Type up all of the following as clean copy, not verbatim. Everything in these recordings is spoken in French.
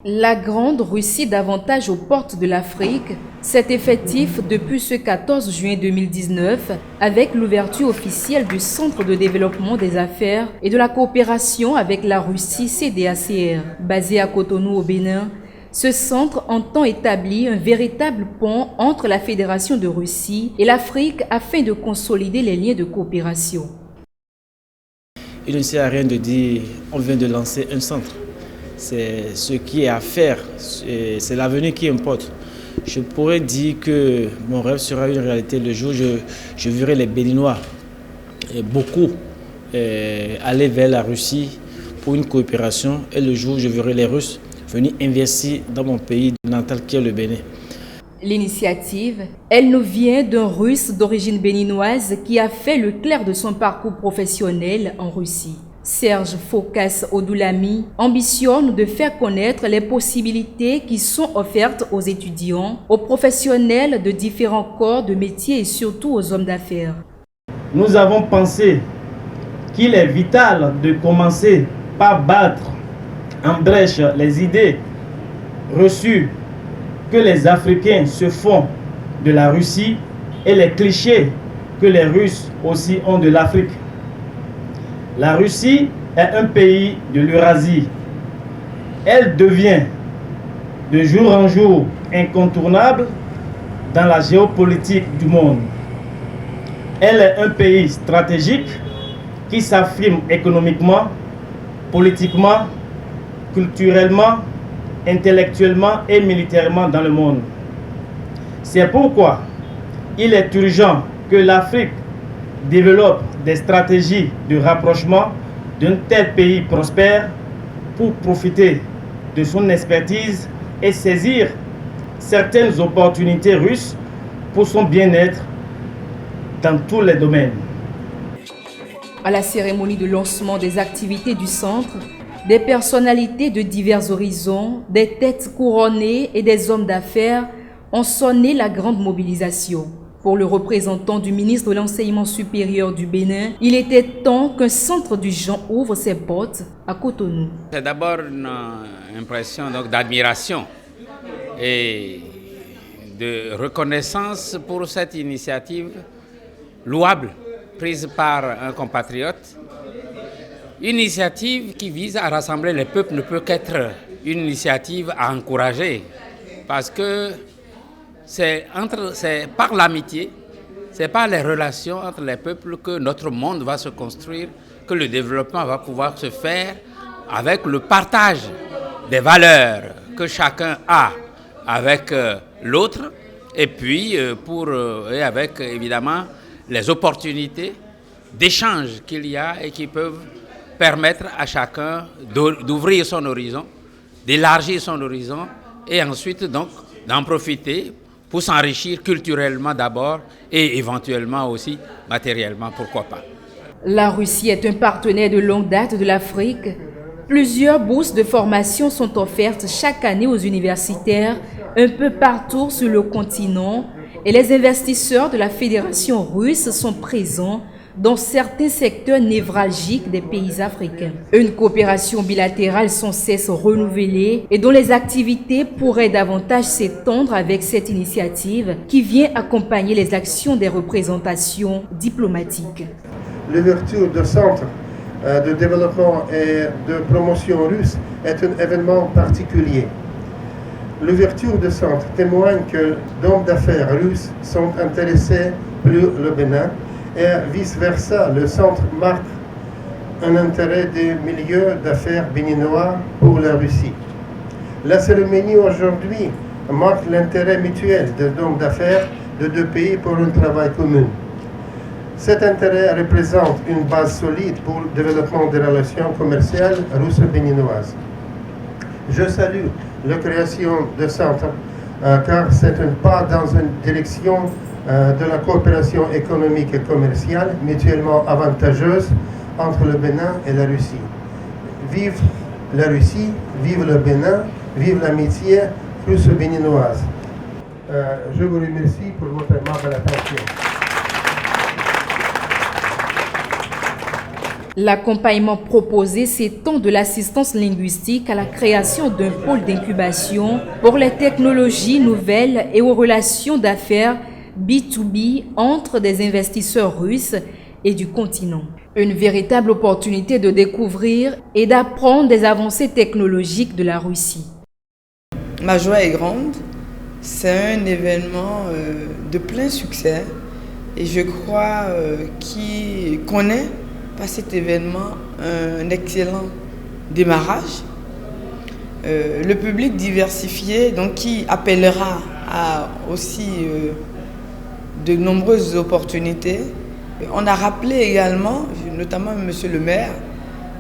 La Grande Russie davantage aux portes de l'Afrique s'est effectif depuis ce 14 juin 2019 avec l'ouverture officielle du Centre de développement des affaires et de la coopération avec la Russie CDACR. Basé à Cotonou au Bénin, ce centre entend établir un véritable pont entre la Fédération de Russie et l'Afrique afin de consolider les liens de coopération. Il ne sert à rien de dire on vient de lancer un centre. C'est ce qui est à faire, c'est l'avenir qui importe. Je pourrais dire que mon rêve sera une réalité le jour où je verrai les Béninois, beaucoup, aller vers la Russie pour une coopération, et le jour où je verrai les Russes venir investir dans mon pays natal qui est le Bénin. L'initiative, elle nous vient d'un Russe d'origine béninoise qui a fait le clair de son parcours professionnel en Russie. Serge Fokas Odoulami ambitionne de faire connaître les possibilités qui sont offertes aux étudiants, aux professionnels de différents corps de métier et surtout aux hommes d'affaires. Nous avons pensé qu'il est vital de commencer par battre en brèche les idées reçues que les Africains se font de la Russie et les clichés que les Russes aussi ont de l'Afrique. La Russie est un pays de l'Eurasie. Elle devient de jour en jour incontournable dans la géopolitique du monde. Elle est un pays stratégique qui s'affirme économiquement, politiquement, culturellement, intellectuellement et militairement dans le monde. C'est pourquoi il est urgent que l'Afrique développe des stratégies de rapprochement d'un tel pays prospère pour profiter de son expertise et saisir certaines opportunités russes pour son bien-être dans tous les domaines. À la cérémonie de lancement des activités du centre, des personnalités de divers horizons, des têtes couronnées et des hommes d'affaires ont sonné la grande mobilisation. Pour le représentant du ministre de l'Enseignement supérieur du Bénin, il était temps qu'un centre du genre ouvre ses portes à Cotonou. C'est d'abord une impression d'admiration et de reconnaissance pour cette initiative louable prise par un compatriote. Une initiative qui vise à rassembler les peuples ne peut qu'être une initiative à encourager parce que c'est par l'amitié, c'est par les relations entre les peuples que notre monde va se construire, que le développement va pouvoir se faire avec le partage des valeurs que chacun a avec l'autre et puis et avec évidemment les opportunités d'échange qu'il y a et qui peuvent permettre à chacun d'ouvrir son horizon, d'élargir son horizon et ensuite donc d'en profiter pour s'enrichir culturellement d'abord et éventuellement aussi matériellement, pourquoi pas. La Russie est un partenaire de longue date de l'Afrique. Plusieurs bourses de formation sont offertes chaque année aux universitaires un peu partout sur le continent et les investisseurs de la Fédération russe sont présents dans certains secteurs névralgiques des pays africains. Une coopération bilatérale sans cesse renouvelée et dont les activités pourraient davantage s'étendre avec cette initiative qui vient accompagner les actions des représentations diplomatiques. L'ouverture de centres de développement et de promotion russe est un événement particulier. L'ouverture de centres témoigne que d'hommes d'affaires russes sont intéressés pour le Bénin et vice-versa, le centre marque un intérêt des milieux d'affaires béninois pour la Russie. La cérémonie aujourd'hui marque l'intérêt mutuel des hommes d'affaires de deux pays pour un travail commun. Cet intérêt représente une base solide pour le développement des relations commerciales russo-béninoises. Je salue la création de centres car c'est un pas dans une direction de la coopération économique et commerciale mutuellement avantageuse entre le Bénin et la Russie. Vive la Russie, vive le Bénin, vive l'amitié russo-béninoise. Je vous remercie pour votre aimable attention. L'accompagnement proposé s'étend de l'assistance linguistique à la création d'un pôle d'incubation pour les technologies nouvelles et aux relations d'affaires B2B entre des investisseurs russes et du continent. Une véritable opportunité de découvrir et d'apprendre des avancées technologiques de la Russie. Ma joie est grande. C'est un événement de plein succès et je crois qu'on est par cet événement un excellent démarrage. Le public diversifié donc, qui appellera à aussi de nombreuses opportunités. On a rappelé également, notamment M. le maire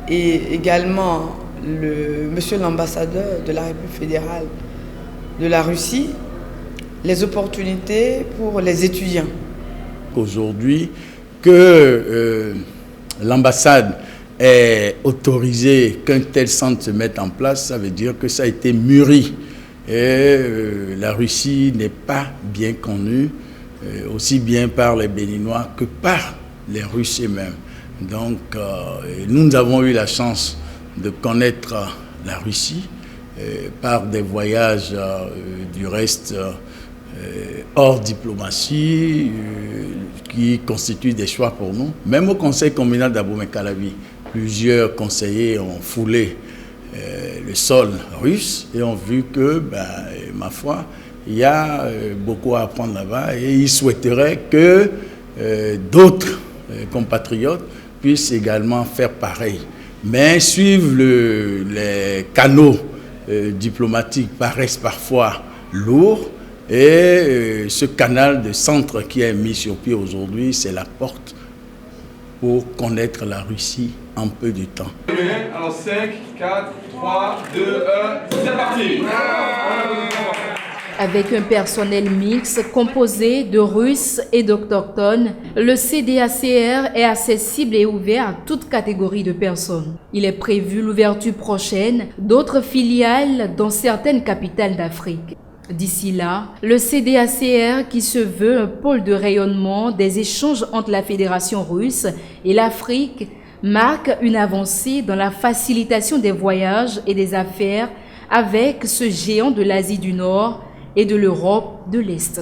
et également M. l'ambassadeur de la République fédérale de la Russie, les opportunités pour les étudiants. Aujourd'hui, que l'ambassade ait autorisé qu'un tel centre se mette en place, ça veut dire que ça a été mûri. Et la Russie n'est pas bien connue, aussi bien par les Béninois que par les Russes eux-mêmes. Donc, nous avons eu la chance de connaître la Russie par des voyages du reste hors diplomatie, qui constituent des choix pour nous. Même au conseil communal d'Abomey-Calavi, plusieurs conseillers ont foulé le sol russe et ont vu que, ma foi, il y a beaucoup à apprendre là-bas et ils souhaiteraient que d'autres compatriotes puissent également faire pareil. Mais suivre les canaux diplomatiques paraissent parfois lourds et ce canal de centre qui est mis sur pied aujourd'hui, c'est la porte pour connaître la Russie en peu de temps. Alors 5, 4, 3, 2, 1, c'est parti. Avec un personnel mixte composé de Russes et d'Autochtones, le CDACR est accessible et ouvert à toute catégorie de personnes. Il est prévu l'ouverture prochaine d'autres filiales dans certaines capitales d'Afrique. D'ici là, le CDACR, qui se veut un pôle de rayonnement des échanges entre la Fédération russe et l'Afrique, marque une avancée dans la facilitation des voyages et des affaires avec ce géant de l'Asie du Nord et de l'Europe de l'Est.